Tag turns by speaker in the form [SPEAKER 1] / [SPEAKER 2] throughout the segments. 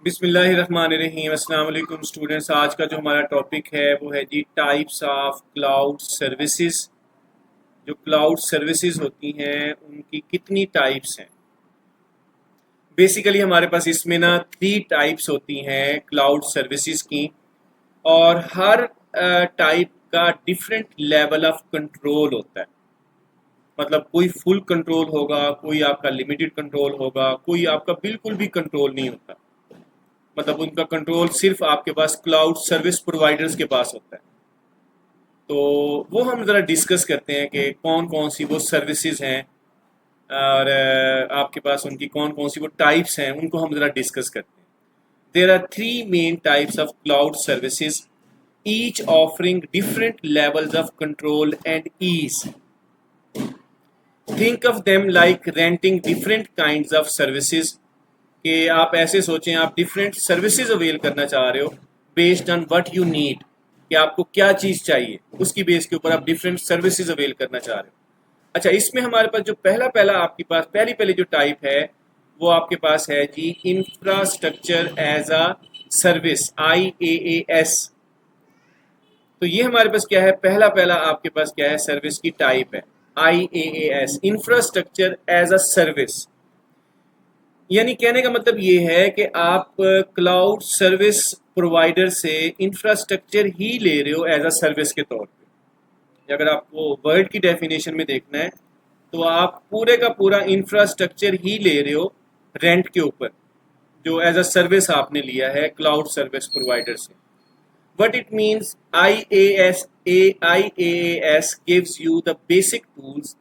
[SPEAKER 1] बिस्मिल्लाहिर्रहमानिर्रहीम। अस्सलाम वालेकुम स्टूडेंट्स। आज का जो हमारा टॉपिक है वो है जी टाइप्स ऑफ क्लाउड सर्विसेज। जो क्लाउड सर्विसेज होती हैं उनकी कितनी टाइप्स हैं। बेसिकली हमारे पास इसमें ना 3 टाइप्स होती हैं क्लाउड सर्विसेज की, और हर टाइप का डिफरेंट लेवल ऑफ कंट्रोल होता है। मतलब कोई फुल कंट्रोल होगा, कोई आपका लिमिटेड कंट्रोल होगा, कोई आपका बिल्कुल भी कंट्रोल नहीं होता। मतलब उनका कंट्रोल सिर्फ आपके पास क्लाउड सर्विस प्रोवाइडर्स के पास होता है। तो वो हम ज़रा डिस्कस करते हैं कि कौन कौन सी वो सर्विसेज हैं, और आपके पास उनकी कौन कौन सी वो टाइप्स हैं, उनको हम ज़रा डिस्कस करते हैं। There are 3 main types of cloud services, each offering different levels of control and ease. Think of them like renting different kinds of services. कि आप ऐसे सोचें, आप डिफरेंट सर्विसेज अवेल करना चाह रहे हो based on what you need, कि आपको क्या चीज़ चाहिए, उसकी बेस के ऊपर आप डिफरेंट सर्विसेज अवेल करना चाह रहे हो। अच्छा, इसमें हमारे पास जो पहला आपके पास पहली जो टाइप है वो आपके पास है जी infrastructure as a service, IaaS। तो ये हमारे पास क्या है, पहला आपके पास क्या है, सर्विस की टाइप है IaaS, infrastructure as a service. यानी कहने का मतलब ये है कि आप क्लाउड सर्विस प्रोवाइडर से इंफ्रास्ट्रक्चर ही ले रहे हो एज अ सर्विस के तौर पे। अगर आपको वर्ड की डेफिनेशन में देखना है तो आप पूरे का पूरा इंफ्रास्ट्रक्चर ही ले रहे हो रेंट के ऊपर, जो एज अ सर्विस आपने लिया है क्लाउड सर्विस प्रोवाइडर से। What it means IaaS gives you the basic tools.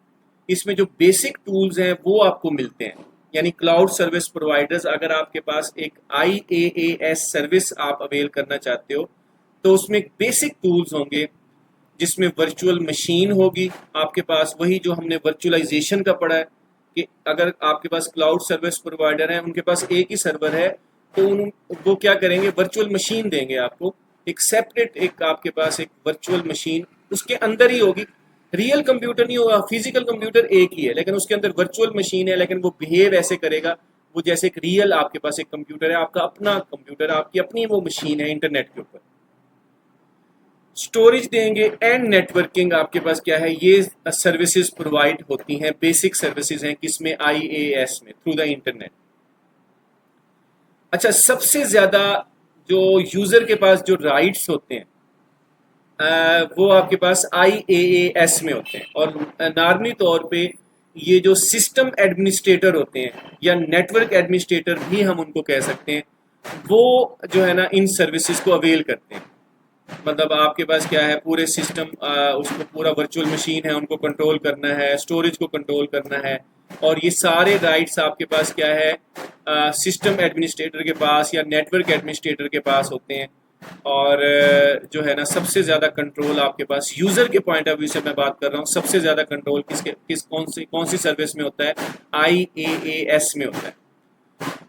[SPEAKER 1] इसमें जो बेसिक टूल्स हैं वो आपको मिलते हैं। यानी क्लाउड सर्विस प्रोवाइडर्स, अगर आपके पास एक IaaS सर्विस आप अवेल करना चाहते हो तो उसमें बेसिक टूल्स होंगे, जिसमें वर्चुअल मशीन होगी आपके पास। वही जो हमने वर्चुअलाइजेशन का पढ़ा है कि अगर आपके पास क्लाउड सर्विस प्रोवाइडर है, उनके पास एक ही सर्वर है, तो वो क्या करेंगे, वर्चुअल मशीन देंगे आपको। एक सेपरेट एक आपके पास एक वर्चुअल मशीन उसके अंदर ही होगी। रियल कंप्यूटर नहीं होगा, फिजिकल कंप्यूटर एक ही है लेकिन उसके अंदर वर्चुअल मशीन है, लेकिन वो बिहेव ऐसे करेगा वो जैसे एक रियल आपके पास एक कंप्यूटर है, आपका अपना कंप्यूटर, आपकी अपनी वो मशीन है इंटरनेट के ऊपर। स्टोरेज देंगे एंड नेटवर्किंग आपके पास क्या है, ये सर्विसेज प्रोवाइड होती हैं, बेसिक सर्विसेज हैं किसमें, IaaS में, थ्रू द इंटरनेट। अच्छा, सबसे ज्यादा जो यूजर के पास जो राइट्स होते हैं वो आपके पास IaaS में होते हैं। और नॉर्मली तौर पे ये जो सिस्टम एडमिनिस्ट्रेटर होते हैं या नेटवर्क एडमिनिस्ट्रेटर भी हम उनको कह सकते हैं, वो जो है ना इन सर्विसेज को अवेल करते हैं। मतलब आपके पास क्या है, पूरे सिस्टम उसको पूरा वर्चुअल मशीन है उनको कंट्रोल करना है, स्टोरेज को कंट्रोल करना है, और ये सारे राइट्स आपके पास क्या है, सिस्टम एडमिनिस्ट्रेटर के पास या नेटवर्क एडमिनिस्ट्रेटर के पास होते हैं। और जो है ना सबसे ज़्यादा कंट्रोल आपके पास यूज़र के पॉइंट ऑफ व्यू से मैं बात कर रहा हूँ, सबसे ज़्यादा कंट्रोल कौन सी सर्विस में होता है, IaaS में होता है।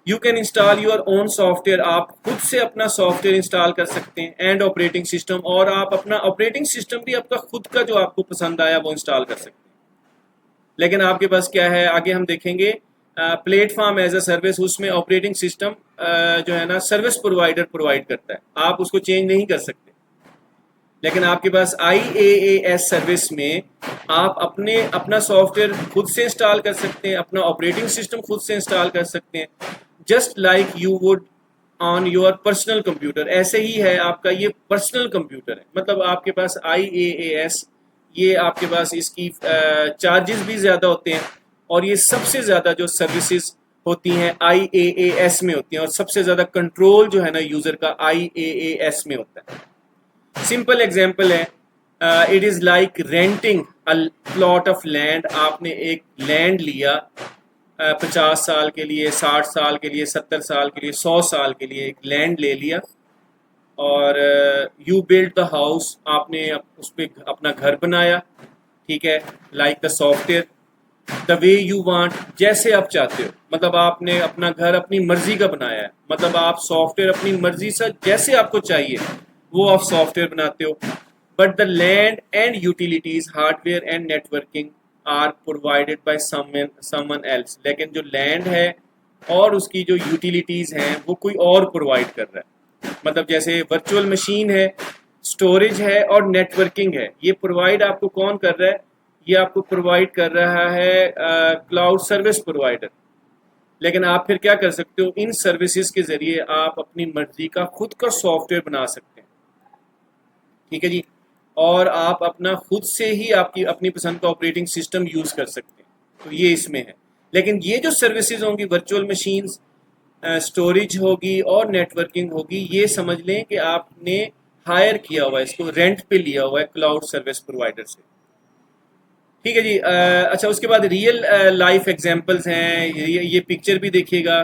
[SPEAKER 1] You can install your own software, आप खुद से अपना सॉफ्टवेयर इंस्टॉल कर सकते हैं, एंड ऑपरेटिंग सिस्टम, और आप अपना ऑपरेटिंग सिस्टम भी आपका खुद का जो आपको पसंद आया वो इंस्टॉल कर सकते हैं। लेकिन आपके पास क्या है, आगे हम देखेंगे प्लेटफॉर्म एज अ सर्विस, उसमें ऑपरेटिंग सिस्टम जो है ना सर्विस प्रोवाइडर प्रोवाइड करता है, आप उसको चेंज नहीं कर सकते। लेकिन आपके पास IaaS सर्विस में आप अपना सॉफ्टवेयर खुद से इंस्टॉल कर सकते हैं, अपना ऑपरेटिंग सिस्टम खुद से इंस्टॉल कर सकते हैं, just like you would on your personal computer. ऐसे ही है आपका ये पर्सनल कंप्यूटर है। मतलब आपके पास IaaS, ये आपके पास इसकी चार्जेस भी ज़्यादा होते हैं, और ये सबसे ज़्यादा जो सर्विसेज होती हैं IaaS में होती हैं, और सबसे ज़्यादा कंट्रोल जो है ना यूज़र का IaaS में होता है। सिंपल एग्जाम्पल है, it is like renting a plot of land. आपने एक लैंड लिया 50 साल के लिए, 60 साल के लिए, 70 साल के लिए, 100 साल के लिए एक लैंड ले लिया, और यू बिल्ड द हाउस, आपने उस पर अपना घर बनाया, ठीक है, like the software the way you want, जैसे आप चाहते हो। मतलब आपने अपना घर अपनी मर्जी का बनाया है, मतलब आप सॉफ्टवेयर अपनी मर्जी से जैसे आपको चाहिए वो आप सॉफ्टवेयर बनाते हो। But the land and utilities, hardware and networking are provided by someone else. लेकिन जो लैंड है और उसकी जो यूटिलिटीज़ हैं वो कोई और प्रोवाइड कर रहा है। मतलब जैसे वर्चुअल मशीन है, स्टोरेज है और नेटवर्किंग है, ये प्रोवाइड आपको कौन कर रहा है? ये आपको प्रोवाइड कर रहा है क्लाउड सर्विस प्रोवाइडर। लेकिन आप फिर क्या कर सकते हो, इन सर्विसेज के ज़रिए आप अपनी मर्जी का खुद का सॉफ्टवेयर बना सकते हैं। ठीक है जी। और आप अपना खुद से ही आपकी अपनी पसंद का ऑपरेटिंग सिस्टम यूज़ कर सकते हैं, तो ये इसमें है। लेकिन ये जो सर्विसेज होंगी, वर्चुअल मशीन्स, स्टोरेज होगी और नेटवर्किंग होगी, ये समझ लें कि आपने हायर किया हुआ है, इसको रेंट पे लिया हुआ है क्लाउड सर्विस प्रोवाइडर से। ठीक है जी। अच्छा, उसके बाद रियल लाइफ एग्जांपल्स हैं, ये पिक्चर भी देखिएगा।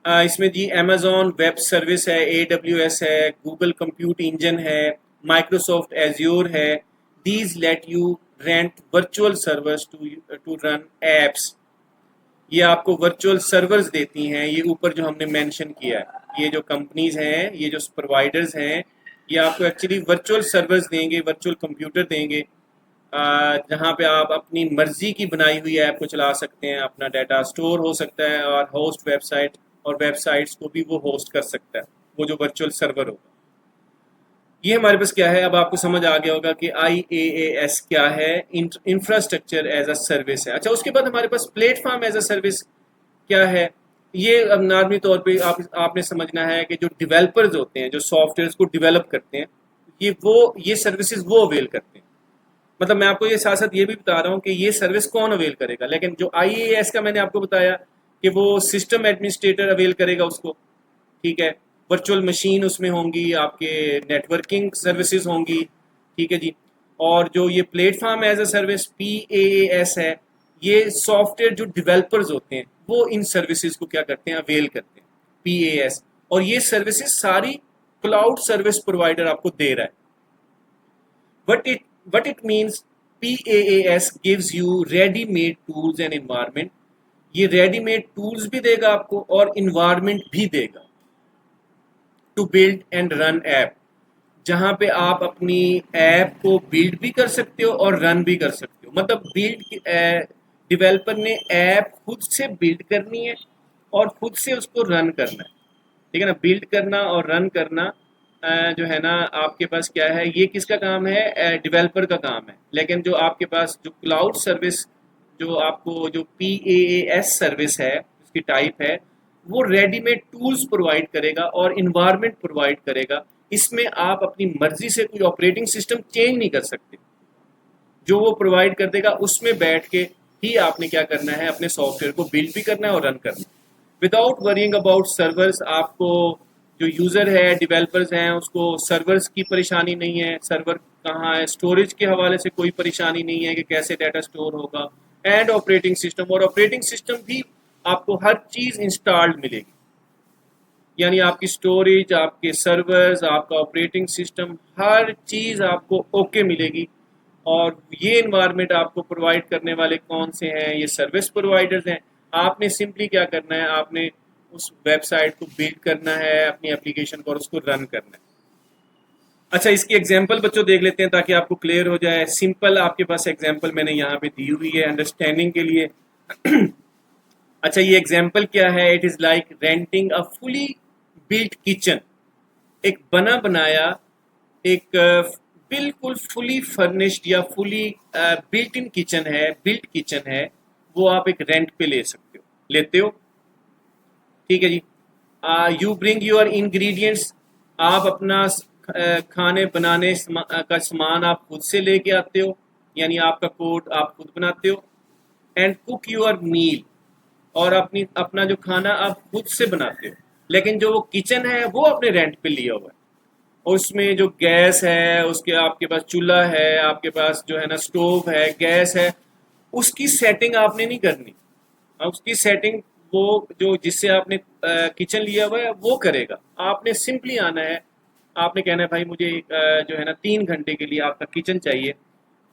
[SPEAKER 1] इसमें जी अमेजॉन वेब सर्विस है, AWS है, गूगल कंप्यूट इंजन है, माइक्रोसॉफ्ट एज्योर है। These let you rent virtual servers to run apps. ये आपको वर्चुअल सर्वर्स देती हैं, ये ऊपर जो हमने मेंशन किया है, ये जो कंपनीज हैं, ये जो प्रोवाइडर्स हैं, ये आपको एक्चुअली वर्चुअल सर्वर्स देंगे, वर्चुअल कंप्यूटर देंगे, जहाँ पे आप अपनी मर्जी की बनाई हुई ऐप को चला सकते हैं, अपना डाटा स्टोर हो सकता है और होस्ट वेबसाइट और वेबसाइट्स को भी वो होस्ट कर सकता है, वो जो वर्चुअल सर्वर होगा। ये हमारे पास क्या है, अब आपको समझ आ गया होगा कि IaaS क्या है, इंफ्रास्ट्रक्चर एज अ सर्विस है। अच्छा, उसके बाद हमारे पास प्लेटफॉर्म एज अ सर्विस क्या है। ये अब नार्मली तौर पे आपने समझना है कि जो डेवलपर्स होते हैं, जो सॉफ्टवेयर को डेवलप करते हैं, ये सर्विसेज वो अवेल करते हैं। मतलब मैं आपको ये साथ साथ ये भी बता रहा हूँ कि ये सर्विस कौन अवेल करेगा, लेकिन जो IaaS का मैंने आपको बताया कि वो सिस्टम एडमिनिस्ट्रेटर अवेल करेगा उसको। ठीक है। वर्चुअल मशीन उसमें होंगी, आपके नेटवर्किंग सर्विसेज होंगी। ठीक है जी। और जो ये platform as a service PaaS है, ये सॉफ्टवेयर जो डेवलपर्स होते हैं वो इन सर्विसेज को क्या करते हैं, अवेल करते हैं, PaaS। और ये सर्विसेज सारी क्लाउड सर्विस प्रोवाइडर आपको दे रहा है। What it means, PaaS gives you ready-made tools and environment। ये रेडीमेड टूल्स भी देगा आपको और इन्वायरमेंट भी देगा to build and run app, जहाँ पे आप अपनी ऐप को बिल्ड भी कर सकते हो और रन भी कर सकते हो। मतलब डेवलपर ने ऐप खुद से बिल्ड करनी है और खुद से उसको रन करना है। ठीक है ना, बिल्ड करना और रन करना जो है ना आपके पास क्या है, ये किसका काम है, डेवलपर का काम है। लेकिन जो आपके पास जो क्लाउड सर्विस, जो आपको जो PaaS सर्विस है, उसकी टाइप है, वो रेडीमेड टूल्स प्रोवाइड करेगा और इन्वायरमेंट प्रोवाइड करेगा। इसमें आप अपनी मर्जी से कोई ऑपरेटिंग सिस्टम चेंज नहीं कर सकते, जो वो प्रोवाइड कर देगा उसमें बैठ के ही आपने क्या करना है, अपने सॉफ्टवेयर को बिल्ड भी करना है और रन करना है, विदाउट वरिंग अबाउट सर्वर्स। आपको जो यूज़र है, डेवलपर्स हैं, उसको सर्वर्स की परेशानी नहीं है, सर्वर कहाँ है, स्टोरेज के हवाले से कोई परेशानी नहीं है कि कैसे डाटा स्टोर होगा, एंड ऑपरेटिंग सिस्टम। और ऑपरेटिंग सिस्टम भी आपको हर चीज़ इंस्टॉल्ड मिलेगी, यानी आपकी स्टोरेज, आपके सर्वर्स, आपका ऑपरेटिंग सिस्टम, हर चीज़ आपको ओके मिलेगी। और ये इन्वायरमेंट आपको प्रोवाइड करने वाले कौन से हैं, ये सर्विस प्रोवाइडर्स हैं। आपने सिंपली क्या करना है, आपने उस वेबसाइट को बिल्ड करना है, अपनी एप्लीकेशन को, और उसको रन करना है। अच्छा, इसकी एग्जांपल बच्चों देख लेते हैं ताकि आपको क्लियर हो जाए। सिंपल आपके पास एग्जांपल मैंने यहाँ पे दी हुई है अंडरस्टैंडिंग के लिए। अच्छा, ये एग्जांपल क्या है, it is like renting a fully built kitchen. एक बना बनाया, एक बिल्कुल फुली फर्निश्ड या फुली बिल्ट इन किचन है, बिल्ट किचन है, वो आप एक रेंट पे ले सकते हो, लेते हो। ठीक है जी। You bring your ingredients. आप अपना खाने बनाने का सामान आप खुद से लेके आते हो, यानी आपका कोड आप खुद बनाते हो। And cook your meal. और अपना जो खाना आप खुद से बनाते हो, लेकिन जो वो किचन है वो आपने रेंट पे लिया हुआ है। और उसमें जो गैस है, उसके आपके पास चूल्हा है, आपके पास जो है ना स्टोव है, गैस है, उसकी सेटिंग आपने नहीं करनी। उसकी सेटिंग वो जो जिससे आपने किचन लिया हुआ है वो करेगा। आपने सिंपली आना है, आपने कहना है भाई मुझे जो है ना 3 घंटे के लिए आपका किचन चाहिए,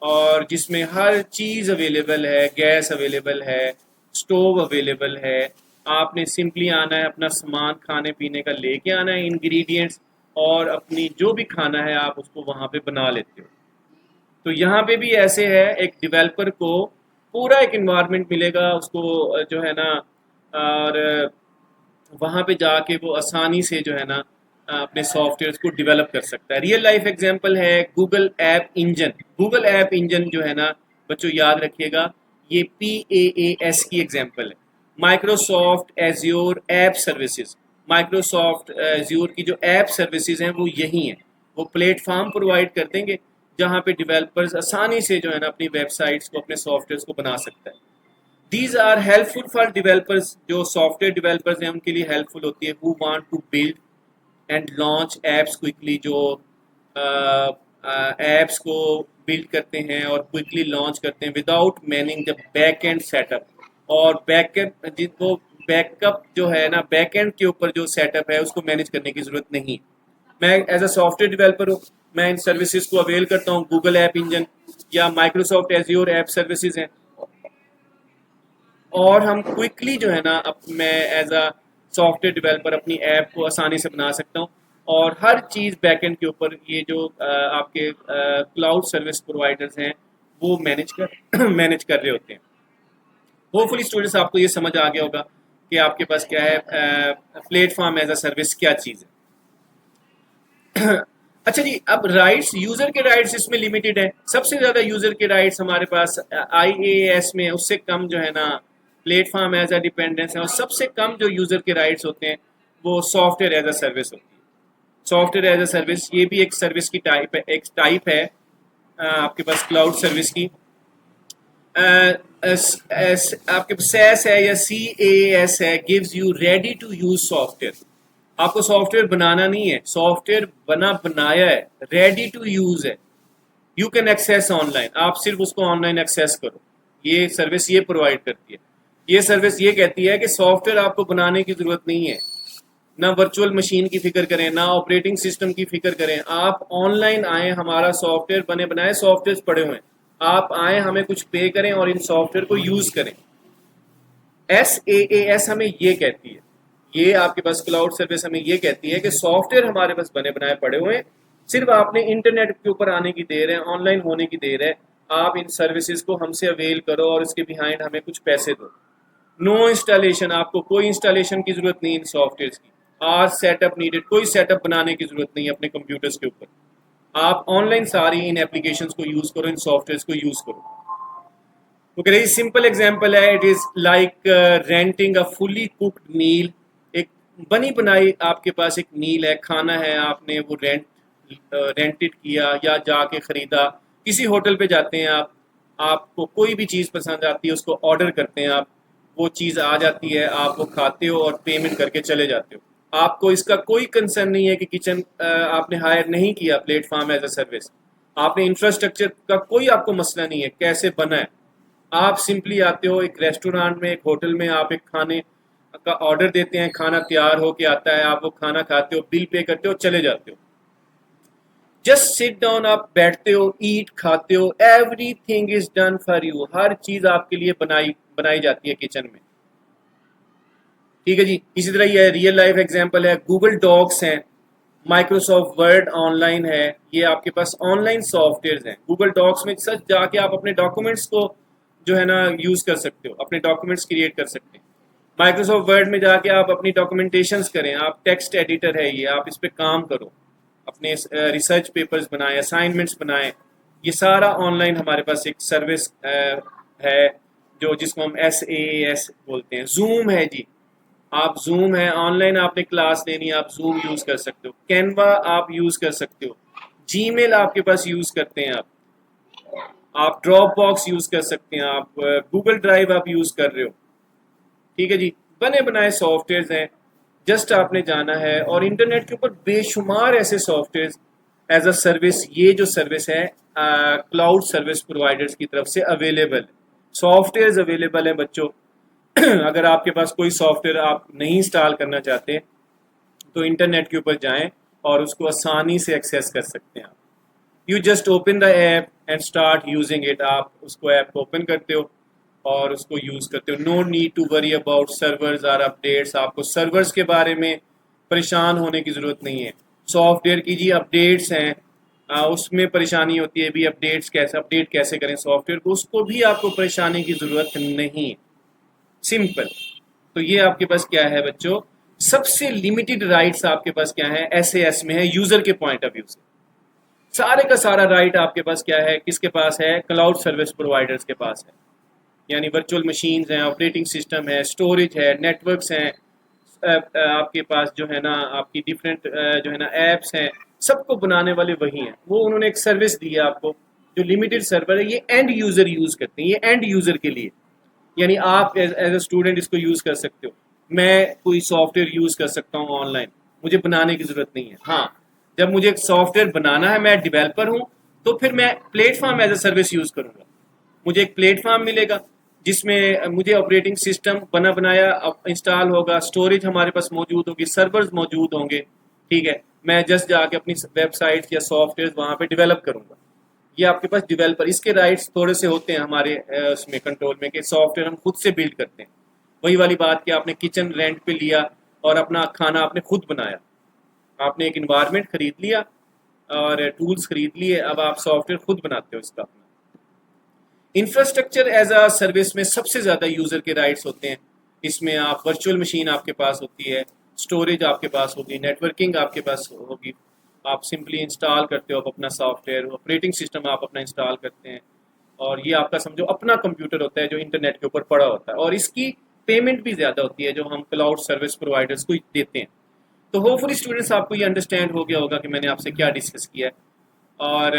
[SPEAKER 1] और जिसमें हर चीज़ अवेलेबल है, गैस अवेलेबल है, स्टोव अवेलेबल है। आपने सिंपली आना है, अपना सामान खाने पीने का लेके आना है, इंग्रेडिएंट्स, और अपनी जो भी खाना है आप उसको वहाँ पे बना लेते हो। तो यहाँ पे भी ऐसे है, एक डेवलपर को पूरा एक इन्वायरमेंट मिलेगा उसको जो है ना, और वहाँ पे जाके वो आसानी से जो है ना अपने सॉफ्टवेयर को डेवलप कर सकता है। रियल लाइफ एग्जांपल है Google app engine. Google app engine जो है ना बच्चों याद रखिएगा, ये PaaS की एग्जांपल है। Microsoft azure app services, Microsoft azure की जो ऐप सर्विसेज हैं वो यही हैं। वो प्लेटफॉर्म प्रोवाइड कर देंगे जहाँ पे डेवलपर्स आसानी से जो है ना अपनी वेबसाइट्स को, अपने सॉफ्टवेयर को बना सकता है। These are helpful for developers, जो सॉफ्टवेयर डेवलपर्स हैं उनके लिए हेल्पफुल होती है, who want to build and launch apps quickly, जो एप्स को बिल्ड करते हैं और क्विकली लॉन्च करते हैं without manning the back end setup. और बैकअप जिनको बैकअप जो है ना बैक एंड के ऊपर जो सेटअप है उसको मैनेज करने की जरूरत नहीं। मैं एज अ सॉफ्टवेयर डेवलपर हूँ, मैं इन सर्विसेज को अवेल करता हूँ, गूगल ऐप इंजन या माइक्रोसॉफ्ट एज्योर ऐप सर्विसेज हैं, और हम क्विकली जो है ना अब मैं एज अ सॉफ्टवेयर डेवलपर अपनी ऐप को आसानी से बना सकता हूँ। और हर चीज़ बैकएंड के ऊपर ये जो आपके क्लाउड सर्विस प्रोवाइडर्स हैं वो मैनेज कर मैनेज कर रहे होते हैं। होपफुली स्टूडेंट्स आपको ये समझ आ गया होगा कि आपके पास क्या है, प्लेटफॉर्म एज अ सर्विस क्या चीज़ है। अच्छा जी, अब राइट्स, यूजर के राइट्स इसमें लिमिटेड है। सबसे ज्यादा यूजर के राइट्स हमारे पास IaaS में, उससे कम जो है ना प्लेटफॉर्म एज अ डिपेंडेंस है, और सबसे कम जो यूजर के राइट्स होते हैं वो सॉफ्टवेयर एज अ सर्विस होती है। सॉफ्टवेयर एज अ सर्विस ये भी एक सर्विस की टाइप है, एक टाइप है आपके पास क्लाउड सर्विस की। आपके पास SaaS है या CaaS है, gives you ready to use software. आपको सॉफ्टवेयर बनाना नहीं है, सॉफ्टवेयर बना बनाया है, रेडी टू यूज है, यू कैन एक्सेस ऑनलाइन, आप सिर्फ उसको ऑनलाइन एक्सेस करो। ये सर्विस ये प्रोवाइड करती है। ये सर्विस ये कहती है कि सॉफ्टवेयर आपको बनाने की जरूरत नहीं है, ना वर्चुअल मशीन की फिक्र करें, ना ऑपरेटिंग सिस्टम की फिक्र करें, आप ऑनलाइन आए, हमारा सॉफ्टवेयर बने बनाए सॉफ्टवेयर पड़े हुए हैं, आप आए, हमें कुछ पे करें और इन सॉफ्टवेयर को यूज करें। SaaS हमें ये कहती है, ये आपके पास क्लाउड सर्विस हमें ये कहती है कि सॉफ्टवेयर हमारे पास बने बनाए पड़े हुए हैं, सिर्फ आपने इंटरनेट के ऊपर आने की देर है, ऑनलाइन होने की देर है, आप इन सर्विसेज को हमसे अवेल करो और इसके बिहाइंड हमें कुछ पैसे दो। नो इंस्टॉलेशन, आपको कोई इंस्टॉलेशन की जरूरत नहीं इन सॉफ्टवेयर की। आज सेटअप नीडेड, कोई सेटअप बनाने की जरूरत नहीं है अपने कंप्यूटर्स के ऊपर, आप ऑनलाइन सारी इन एप्लीकेशंस को यूज करो, इन सॉफ्टवेयर को यूज करो। तो वेरी सिंपल एग्जांपल है, it is like renting a fully cooked meal. एक बनी बनाई आपके पास एक मील है, खाना है, आपने वो रेंटेड किया या जाके खरीदा। किसी होटल पे जाते हैं आप, आपको कोई भी चीज़ पसंद आती है उसको ऑर्डर करते हैं आप, वो चीज़ आ जाती है, आप वो खाते हो और पेमेंट करके चले जाते हो। आपको इसका कोई कंसर्न नहीं है कि किचन आपने हायर नहीं किया प्लेटफॉर्म एज अ सर्विस, आपने इंफ्रास्ट्रक्चर का कोई आपको मसला नहीं है कैसे बना है। आप सिंपली आते हो एक रेस्टोरेंट में, एक होटल में, आप एक खाने का ऑर्डर देते हैं, खाना तैयार होके आता है, आप वो खाना खाते हो, बिल पे करते हो, चले जाते हो। जस्ट सिट डाउन, आप बैठते हो, ईट खाते हो, everything is done for you, हर चीज आपके लिए बनाई बनाई जाती है किचन में। ठीक है जी। इसी तरह ये रियल लाइफ एग्जांपल है, गूगल डॉक्स है, माइक्रोसॉफ्ट वर्ड ऑनलाइन है, ये आपके पास ऑनलाइन सॉफ्टवेयर हैं। गूगल डॉक्स में सच जाके आप अपने डॉक्यूमेंट्स को जो है ना यूज कर सकते हो, अपने डॉक्यूमेंट्स क्रिएट कर सकते हैं। माइक्रोसॉफ्ट वर्ड में जाके आप अपनी डॉक्यूमेंटेशंस करें, आप टेक्स्ट एडिटर है ये, आप इस पे काम करो, अपने रिसर्च पेपर्स बनाएं, असाइनमेंट्स बनाएं। ये सारा ऑनलाइन हमारे पास एक सर्विस है जो जिसको हम SaaS बोलते हैं। जूम है जी, आप जूम है, ऑनलाइन आपने क्लास लेनी है, आप जूम यूज कर सकते हो। कैनवा आप यूज कर सकते हो। जीमेल आपके पास यूज करते हैं आप ड्रॉप बॉक्स यूज कर सकते हैं, आप गूगल ड्राइव आप यूज कर रहे हो। ठीक है जी, बने बनाए सॉफ्टवेयर हैं, जस्ट आपने जाना है। और इंटरनेट के ऊपर बेशुमार ऐसे सॉफ्टवेयर एज अ सर्विस, ये जो सर्विस है क्लाउड सर्विस प्रोवाइडर्स की तरफ से अवेलेबल है। सॉफ्टवेयर अवेलेबल हैं बच्चों। अगर आपके पास कोई सॉफ्टवेयर आप नहीं इंस्टॉल करना चाहते तो इंटरनेट के ऊपर जाएं और उसको आसानी से एक्सेस कर सकते हैं आप। You just open the app and start using it, आप उसको ऐप को ओपन करते हो और उसको यूज करते हो। No need to worry about servers और अपडेट्स, आपको सर्वर्स के बारे में परेशान होने की जरूरत नहीं है। सॉफ्टवेयर की जी अपडेट्स हैं, उसमें परेशानी होती है भी अपडेट कैसे करें सॉफ्टवेयर को, उसको भी आपको परेशानी की जरूरत नहीं है, सिंपल। तो ये आपके पास क्या है बच्चों, सबसे लिमिटेड राइट्स आपके पास क्या है, SAS में है, यूजर के पॉइंट ऑफ व्यू से। सारे का सारा राइट आपके पास क्या है, किसके पास है, क्लाउड सर्विस प्रोवाइडर्स के पास है। यानी वर्चुअल मशीन्स हैं, ऑपरेटिंग सिस्टम है, स्टोरेज है, नेटवर्क्स हैं, आपके पास जो है ना आपकी डिफरेंट जो है ना एप्स हैं, सबको बनाने वाले वही हैं। वो उन्होंने एक सर्विस दी है आपको, जो लिमिटेड सर्वर है, ये एंड यूजर यूज करते हैं, ये एंड यूजर के लिए। यानी आप एज ए स्टूडेंट इसको यूज कर सकते हो। मैं कोई सॉफ्टवेयर यूज कर सकता हूँ ऑनलाइन, मुझे बनाने की जरूरत नहीं है। हाँ, जब मुझे एक सॉफ्टवेयर बनाना है, मैं डेवलपर हूँ, तो फिर मैं platform as a service use करूंगा। मुझे एक प्लेटफॉर्म मिलेगा जिसमें मुझे ऑपरेटिंग सिस्टम बना बनाया इंस्टॉल होगा, स्टोरेज हमारे पास मौजूद होगी, सर्वर्स मौजूद होंगे। ठीक है, मैं जस्ट जाके अपनी वेबसाइट या सॉफ्टवेयर वहां पे डेवलप करूंगा। ये आपके पास डेवलपर, इसके राइट्स थोड़े से होते हैं हमारे उसमें कंट्रोल में, कि सॉफ्टवेयर हम खुद से बिल्ड करते हैं। वही वाली बात कि आपने किचन रेंट पे लिया और अपना खाना आपने खुद बनाया, आपने एक इन्वायरमेंट खरीद लिया और टूल्स खरीद लिए, अब आप सॉफ्टवेयर खुद बनाते हो इसका। इंफ्रास्ट्रक्चर एज अ सर्विस में सबसे ज़्यादा यूज़र के राइट्स होते हैं। इसमें आप वर्चुअल मशीन आपके पास होती है, स्टोरेज आपके पास होगी, नेटवर्किंग आपके पास होगी। आप सिंपली इंस्टॉल करते हो अपना सॉफ्टवेयर, ऑपरेटिंग सिस्टम आप अपना इंस्टॉल करते हैं, और ये आपका समझो अपना कंप्यूटर होता है जो इंटरनेट के ऊपर पड़ा होता है। और इसकी पेमेंट भी ज़्यादा होती है जो हम क्लाउड सर्विस प्रोवाइडर्स को देते हैं। तो होपफुली स्टूडेंट्स आपको ये अंडरस्टैंड हो गया होगा कि मैंने आपसे क्या डिस्कस किया है। और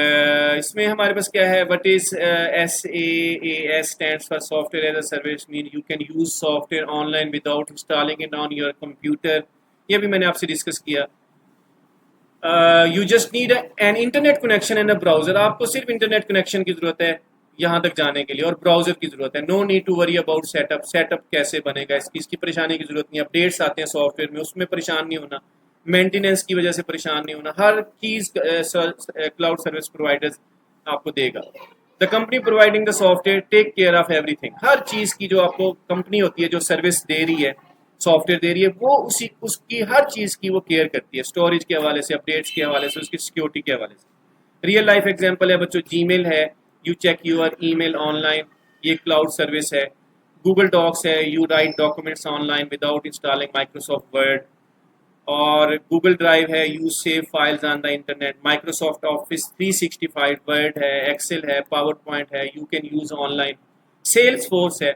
[SPEAKER 1] इसमें हमारे पास क्या है, what is SaaS stands for software as a service, mean you can use software online without installing it on your computer. ये भी मैंने आपसे डिस्कस किया। You just need an internet connection and a browser. आपको सिर्फ internet connection की जरूरत है यहाँ तक जाने के लिए, और ब्राउजर की जरूरत है। No need to worry about setup, setup कैसे बनेगा इसकी परेशानी की जरूरत नहीं। अपडेट्स आते हैं सॉफ्टवेयर में, उसमें परेशान नहीं होना, मेंटेनेंस की वजह से परेशान नहीं होना। हर चीज़ क्लाउड सर्विस प्रोवाइडर्स आपको देगा। The company providing the software take care of everything. हर चीज़ की जो आपको कंपनी होती है जो सर्विस दे रही है, सॉफ्टवेयर दे रही है, वो उसकी हर चीज़ की वो केयर करती है, स्टोरेज के हवाले से, अपडेट्स के हवाले से, उसकी सिक्योरिटी के हवाले से। रियल लाइफ एग्जांपल है बच्चों, जीमेल है, you check your email online, ये क्लाउड सर्विस है। गूगल डॉक्स है, you write documents online without installing Microsoft Word. और गूगल ड्राइव है, you save files on the internet. Microsoft Office 365 Word है, Excel है, पावर पॉइंट है, you can use online. Salesforce है,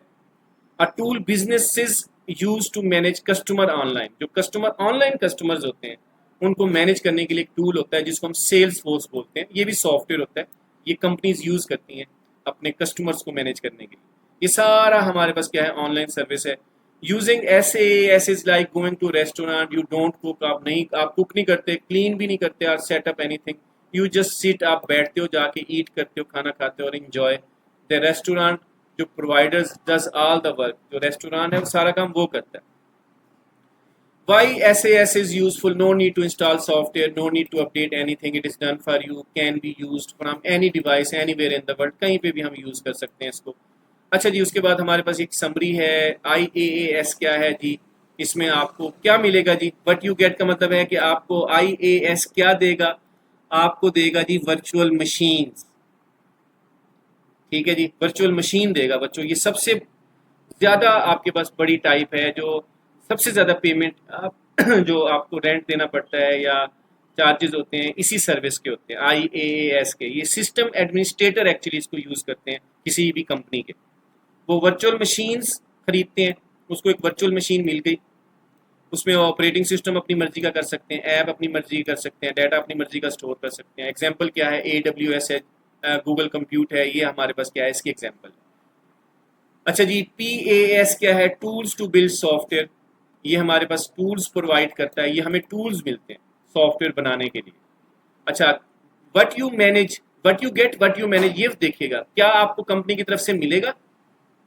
[SPEAKER 1] a tool businesses use to manage customer online. जो customer online customers होते हैं उनको manage करने के लिए एक टूल होता है जिसको हम सेल्स फोर्स बोलते हैं। ये भी सॉफ्टवेयर होता है, ये कंपनीज यूज करती हैं अपने कस्टमर्स को मैनेज करने के लिए। ये सारा हमारे पास क्या है, ऑनलाइन सर्विस है। Using SaaS is like going to restaurant, you don't cook. आप कुक नहीं करते, क्लीन भी नहीं करते और setup anything, you just sit, आप बैठते हो, जाके ईट करते हो, खाना खाते हो और इंजॉय द रेस्टोरेंट। जो providers does all the work, जो रेस्टोरेंट है वो सारा काम वो करता है। Why SAS is useful? No need to install software, no need to update anything. It is done for you, can be used from any device anywhere in the world. कहीं पे भी हम यूज कर सकते हैं इसको। अच्छा जी, उसके बाद हमारे पास एक समरी है, IaaS क्या है जी, इसमें आपको क्या मिलेगा जी। बट यू गेट का मतलब है कि आपको IaaS क्या देगा, आपको देगा जी वर्चुअल मशीन। ठीक है जी, वर्चुअल मशीन देगा बच्चों। ये सबसे ज़्यादा आपके पास बड़ी टाइप है, जो सबसे ज़्यादा पेमेंट आप जो आपको रेंट देना पड़ता है या चार्जेस होते हैं, इसी सर्विस के होते हैं, IaaS के। ये सिस्टम एडमिनिस्ट्रेटर एक्चुअली इसको यूज़ करते हैं किसी भी कंपनी के। वो वर्चुअल मशीन्स खरीदते हैं, उसको एक वर्चुअल मशीन मिल गई, उसमें ऑपरेटिंग सिस्टम अपनी मर्जी का कर सकते हैं, ऐप अपनी मर्जी कर सकते हैं, डाटा अपनी मर्जी का स्टोर कर सकते हैं। एग्जाम्पल क्या है, AWS है, गूगल कंप्यूट है, ये हमारे पास क्या है, इसकी एग्जाम्पल। अच्छा जी, PaaS क्या है, टूल्स टू बिल्ड सॉफ्टवेयर। ये हमारे पास टूल्स प्रोवाइड करता है, ये हमें टूल्स मिलते हैं सॉफ्टवेयर बनाने के लिए। अच्छा, what you manage, what you get, what you manage, ये देखिएगा क्या आपको कंपनी की तरफ से मिलेगा।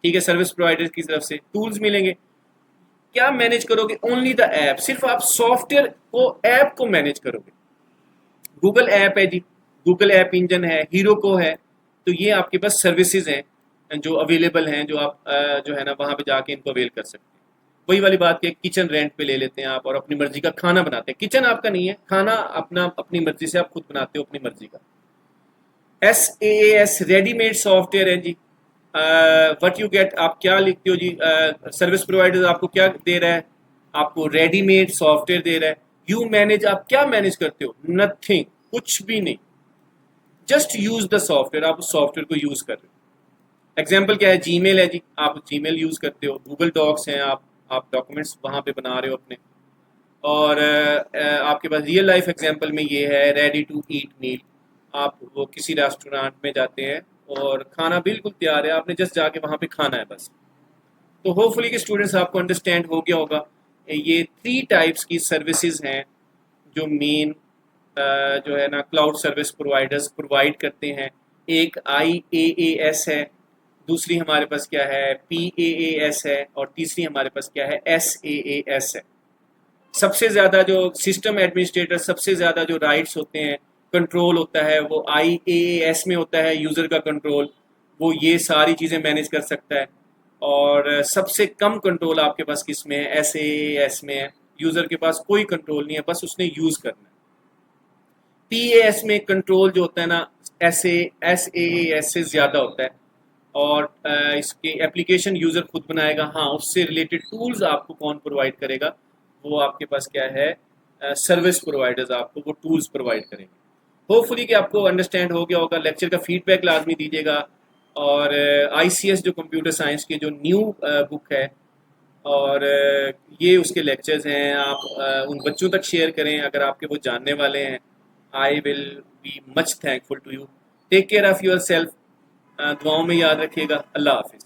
[SPEAKER 1] ठीक है, सर्विस प्रोवाइडर की तरफ से टूल्स मिलेंगे। क्या मैनेज करोगे, ओनली द ऐप, सिर्फ आप सॉफ्टवेयर को, ऐप को मैनेज करोगे। गूगल ऐप है जी, गूगल ऐप इंजन है, हीरो को है। तो ये आपके पास सर्विसेज हैं जो अवेलेबल हैं, जो आप जो है ना वहाँ पे जाके इनको अवेल कर सकते हैं। वही वाली बात कि किचन रेंट पे ले लेते हैं आप और अपनी मर्जी का खाना बनाते हैं। किचन आपका नहीं है, खाना अपना अपनी मर्जी से आप खुद बनाते हो, अपनी मर्जी का। SaaS रेडीमेड सॉफ्टवेयर है जी। व्हाट यू गेट, आप क्या लिखते हो जी, सर्विस प्रोवाइडर आपको क्या दे रहा है, आपको रेडीमेड सॉफ्टवेयर दे रहा है। यू मैनेज, आप क्या मैनेज करते हो? नथिंग, कुछ भी नहीं। जस्ट यूज द सॉफ्टवेयर, आप उस सॉफ्टवेयर को यूज कर रहे हो। एग्जाम्पल क्या है? जीमेल है जी, आप जीमेल यूज करते हो। गूगल डॉक्स हैं, आप डॉक्यूमेंट्स वहां पे बना रहे हो अपने। और आपके पास रियल लाइफ एग्जांपल में ये है रेडी टू ईट मील। आप वो किसी रेस्टोरेंट में जाते हैं और खाना बिल्कुल तैयार है, आपने जस्ट जाके वहाँ पे खाना है बस। तो होपफुली कि स्टूडेंट्स आपको अंडरस्टैंड हो गया होगा। ये 3 टाइप्स की सर्विसेज हैं जो मेन जो है ना क्लाउड सर्विस प्रोवाइडर्स प्रोवाइड करते हैं। एक IaaS है, दूसरी हमारे पास क्या है PaaS है, और तीसरी हमारे पास क्या है SaaS है। सबसे ज़्यादा जो सिस्टम एडमिनिस्ट्रेटर, सबसे ज़्यादा जो राइट्स होते हैं, कंट्रोल होता है, वो IaaS में होता है। यूज़र का कंट्रोल, वो ये सारी चीज़ें मैनेज कर सकता है। और सबसे कम कंट्रोल आपके पास किस में है? SaaS में है। यूज़र के पास कोई कंट्रोल नहीं है, बस उसने यूज़ करना है। PaaS में कंट्रोल जो होता है ना SaaS से ज़्यादा होता है। और इसके एप्लीकेशन यूज़र खुद बनाएगा। हाँ, उससे रिलेटेड टूल्स आपको कौन प्रोवाइड करेगा? वो आपके पास क्या है, सर्विस प्रोवाइडर्स आपको वो टूल्स प्रोवाइड करेंगे। होपफुली कि आपको अंडरस्टैंड हो गया होगा। लेक्चर का फीडबैक लाजमी दीजिएगा। और ICS जो कंप्यूटर साइंस की जो न्यू बुक है, और ये उसके लेक्चर्स हैं, आप उन बच्चों तक शेयर करें अगर आपके वो जानने वाले हैं। I will be much thankful to you. Take care of yourself. दुआओं में याद रखिएगा। अल्लाह हाफिज़।